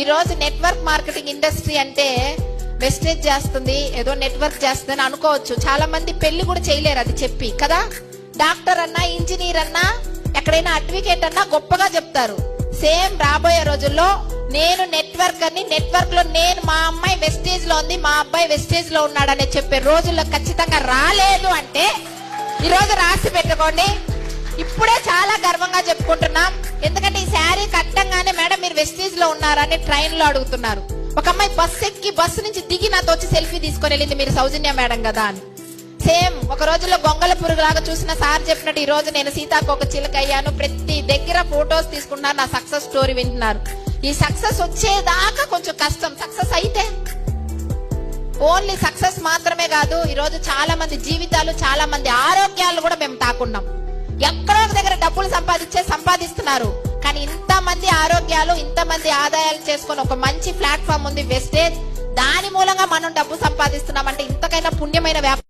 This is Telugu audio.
ఈ రోజు నెట్వర్క్ మార్కెటింగ్ ఇండస్ట్రీ అంటే వెస్టేజ్ చేస్తుంది, ఏదో నెట్వర్క్ చేస్తుంది అని అనుకోవచ్చు. చాలా మంది పెళ్లి కూడా చేయలేరు అది చెప్పి కదా. డాక్టర్ అన్నా, ఇంజనీర్ అన్నా, ఎక్కడైనా అడ్వకేట్ అన్నా గొప్పగా చెప్తారు. సేమ్ రాబోయే రోజుల్లో నేను నెట్వర్క్ అని, నెట్వర్క్ లో నేను మా అమ్మాయి వెస్టేజ్ లో ఉంది, మా అబ్బాయి వెస్టేజ్ లో ఉన్నాడని చెప్పే రోజుల్లో ఖచ్చితంగా రాలేదు అంటే ఈ రోజు రాసి పెట్టుకోండి. ఇప్పుడే చాలా గర్వంగా చెప్పుకుంటున్నాం. ఎందుకంటే ఈ శారీ కట్టంగానే మేడం మీరు వెస్టేజ్ లో ఉన్నారని ట్రైన్ లో అడుగుతున్నారు. ఒక అమ్మాయి బస్సు ఎక్కి బస్సు నుంచి దిగి నాతో వచ్చి సెల్ఫీ తీసుకొని వెళ్ళింది, మీరు సౌజన్య మేడం కదా అని. సేమ్ ఒక రోజుల్లో గొంగల పురుగులాగా చూసిన సార్ చెప్పినట్టు ఈ రోజు నేను సీతాకోక చిలుక అయ్యాను. ప్రతి దగ్గర ఫోటోస్ తీసుకుంటున్నారు, నా సక్సెస్ స్టోరీ వింటున్నారు. ఈ సక్సెస్ వచ్చేదాకా కొంచెం కష్టం. సక్సెస్ అయితే ఓన్లీ సక్సెస్ మాత్రమే కాదు, ఈ రోజు చాలా మంది జీవితాలు, చాలా మంది ఆరోగ్యాలు కూడా మేము తాకున్నాం. ఎక్కడో ఒక దగ్గర డబ్బులు సంపాదిస్తున్నారు, కానీ ఇంతమంది ఆరోగ్యాలు, ఇంతమంది ఆదాయాలు చేసుకొని ఒక మంచి ప్లాట్ఫామ్ ఉంది వెస్టేజ్. దాని మూలంగా మనం డబ్బు సంపాదిస్తున్నాం అంటే ఇంతకైనా పుణ్యమైన వ్యాపారం